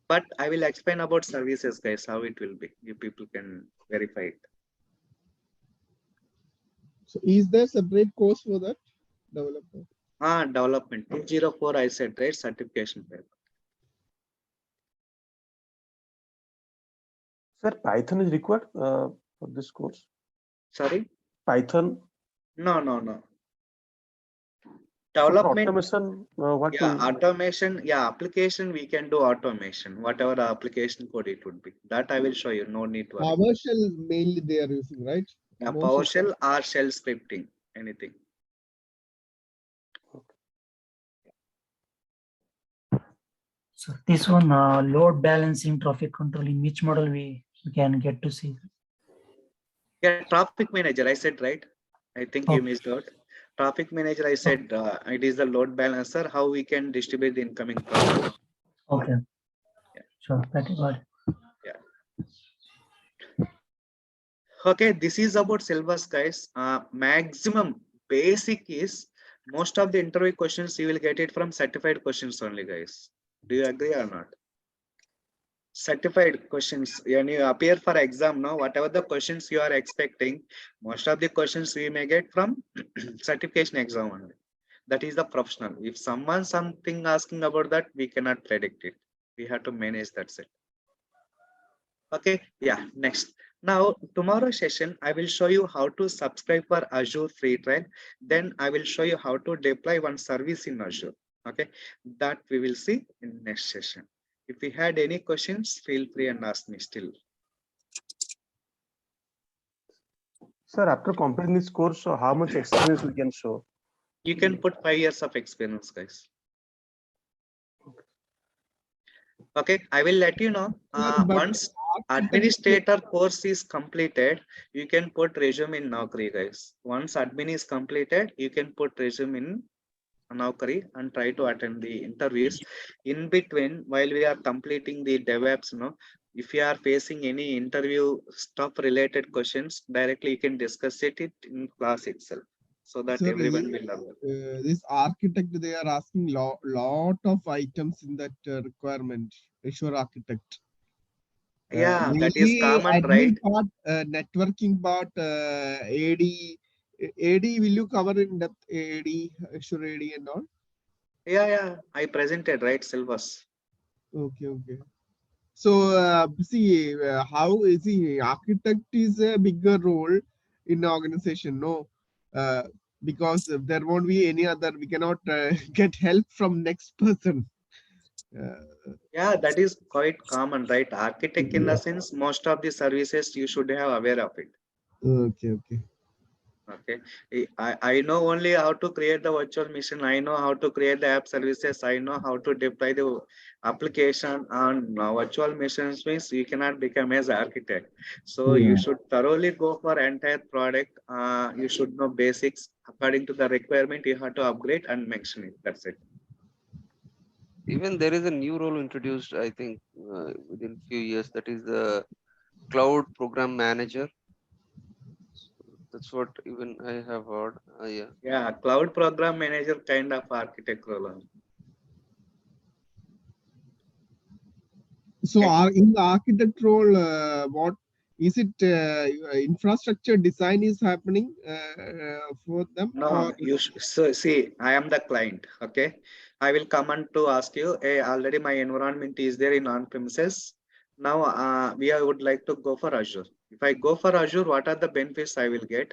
S1: But I will explain about services, guys, how it will be. You people can verify it.
S8: So is there separate course for that developer?
S1: Development 204 I said, right? Certification paper.
S2: Sir, Python is required for this course.
S1: Sorry?
S2: Python.
S1: No.
S2: So for
S1: Development.
S2: automation, what
S1: Yeah,
S2: will
S1: automation. Yeah, application we can do automation. Whatever the application code it would be. That I will show you. No need to worry.
S8: PowerShell mainly they are using, right?
S1: Yeah,
S8: Most of
S1: PowerShell or shell scripting. Anything.
S10: So this one, load balancing, traffic controlling, which model we can get to see?
S1: Yeah, traffic manager. I said right. I think you
S10: Okay.
S1: missed out. Traffic manager. I said it is the load balancer. How we can distribute the incoming traffic.
S10: Okay.
S1: Yeah.
S10: Sure, that is what.
S1: Yeah. Okay, this is about syllabus, guys. Maximum basic is most of the interview questions you will get it from certified questions only, guys. Do you agree or not? Certified questions. When you appear for exam now, whatever the questions you are expecting, most of the questions we may get from certification exam only. That is the professional. If someone something asking about that, we cannot predict it. We have to manage that set. Okay, yeah, next. Now, tomorrow session, I will show you how to subscribe for Azure free trial. Then I will show you how to deploy one service in Azure. Okay, that we will see in next session. If you had any questions, feel free and ask me still.
S2: Sir, after completing this course, so how much experience we can show?
S1: You can put 5 years of experience, guys. Okay, I will let you know.
S8: but
S1: Once administrator course is completed, you can put resume in Naukri, guys. Once admin is completed, you can put resume in Naukri and try to attend the interviews. In between, while we are completing the DevOps, if you are facing any interview stuff related questions, directly you can discuss it in class itself, so that
S8: Sir,
S1: everyone will learn.
S8: this architect, they are asking lot of items in that requirement. Azure architect.
S1: Yeah, that is common,
S8: admin
S1: right?
S8: part, networking part, AD, will you cover in depth AD, Azure AD and all?
S1: Yeah, I presented, right, syllabus.
S8: Okay. So see, how is the architect is a bigger role in the organization, no? Because there won't be any other, we cannot get help from next person.
S1: Yeah, that is quite common, right? Architect in the sense, most of the services you should have aware of it.
S8: Okay.
S1: Okay, I know only how to create the virtual machine. I know how to create the app services. I know how to deploy the application on virtual machines. Means you cannot become as architect. So you should thoroughly go for entire product. You should know basics according to the requirement. You have to upgrade and mention it. That's it.
S7: Even there is a new role introduced, I think, within few years. That is the cloud program manager. That's what even I have heard. Yeah.
S1: Yeah, cloud program manager kind of architect role.
S8: So in the architect role, what is it? Infrastructure design is happening for them?
S1: No,
S8: Or
S1: so see, I am the client. Okay, I will come on to ask you. Hey, already my environment is there in on-premises. Now, I would like to go for Azure. If I go for Azure, what are the benefits I will get?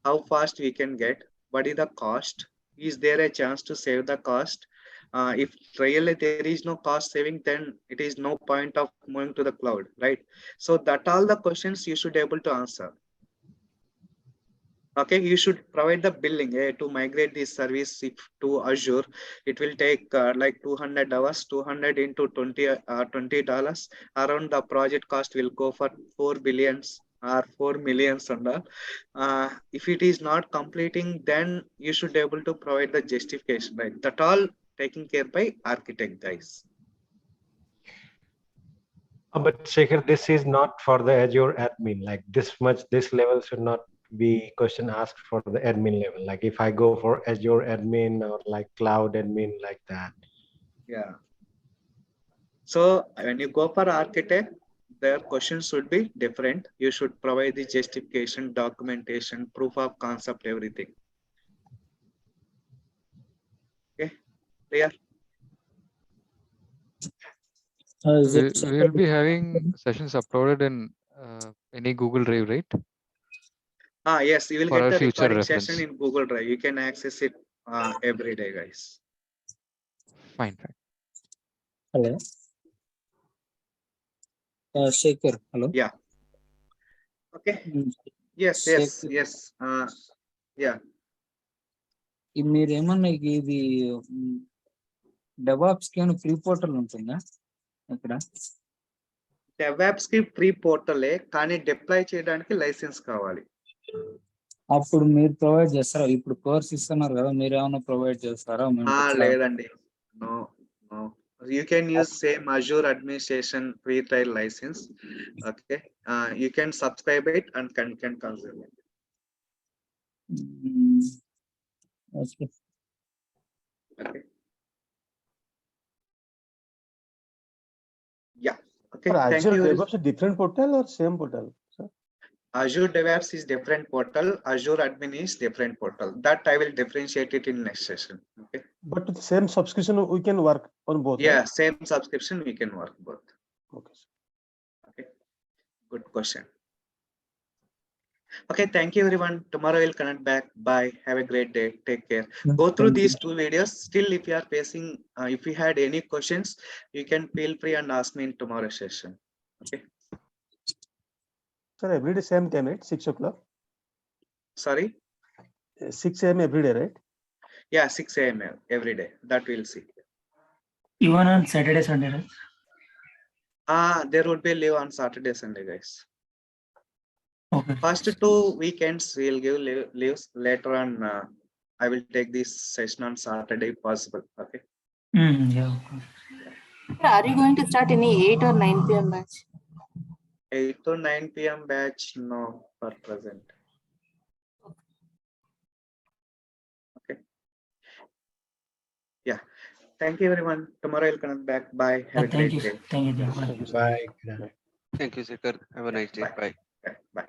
S1: How fast we can get? What is the cost? Is there a chance to save the cost? If really there is no cost saving, then it is no point of moving to the cloud, right? So that all the questions you should be able to answer. Okay, you should provide the billing to migrate this service to Azure. It will take like 200 hours, 200 into $20. Around the project cost will go for 4 billions or 4 millions and all. If it is not completing, then you should be able to provide the justification, right? That all taken care by architect, guys.
S3: But Sekhar, this is not for the Azure admin. Like this level should not be question asked for the admin level. Like if I go for Azure admin or like cloud admin like that.
S1: Yeah. So when you go for architect, their questions should be different. You should provide the justification, documentation, proof of concept, everything. Okay, clear?
S6: We'll be having sessions uploaded in any Google Drive, right?
S1: Yes, you will
S6: For
S1: get
S6: our
S1: the
S6: future
S1: recording
S6: reference.
S1: session in Google Drive. You can access it every day, guys.
S6: Fine, fine.
S4: Hello. Sekhar, hello.
S1: Yeah. Okay. Yes,
S4: Sekhar,
S1: yes. Yeah.
S4: మీరు ఏమన్నా ఇది DevOps కి free portal ఉంటుందా ఇక్కడ?
S1: DevOps కి free పోర్టలే, కానీ deploy చేయడానికి licence కావాలి.
S4: అప్పుడు మీరు ప్రొవైడ్ చేస్తారా? ఇప్పుడు కోర్స్ ఇస్తున్నారు కదా, మీరు ఏమైనా ప్రొవైడ్ చేస్తారా?
S1: లేదండి. No. You can use same Azure administration free trial license. Okay. You can subscribe it and can consume it.
S4: Okay.
S1: Okay. Yeah. Okay.
S2: For
S1: Thank
S2: Azure
S1: you.
S2: DevOps a different portal or same portal, sir?
S1: Azure DevOps is different portal. Azure admin is different portal. That I will differentiate it in next session. Okay.
S2: But with same subscription, we can work on both.
S1: Yeah,
S2: right?
S1: same subscription we can work both.
S2: Okay.
S1: Okay. Good question. Okay, thank you everyone. Tomorrow we'll connect back. Bye. Have a great day. Take care. Go through these 2 videos. Still, if you are facing, if you had any questions, you can feel free and ask me in tomorrow's session. Okay.
S2: Sir, every day same time, right? 6 o'clock.
S1: Sorry.
S2: 6 a.m. every day, right?
S1: Yeah, 6 a.m. every day. That we'll see.
S10: Even on Saturday, Sunday, right?
S1: There would be leave on Saturday, Sunday, guys.
S10: Okay.
S1: First 2 weekends we'll give leaves. Later on, I will take this session on Saturday if possible. Okay.
S10: Yeah.
S11: Are you going to start any 8 or 9 p.m. batch?
S1: 8 to 9 p.m. batch, no, for present. Okay. Yeah. Thank you everyone. Tomorrow I'll connect back. Bye. Have a
S10: Thank
S1: great
S10: you.
S1: day.
S10: Thank you.
S3: Bye.
S7: Thank you, Sekhar. Have a nice day.
S1: Bye.
S7: Bye.
S1: Bye.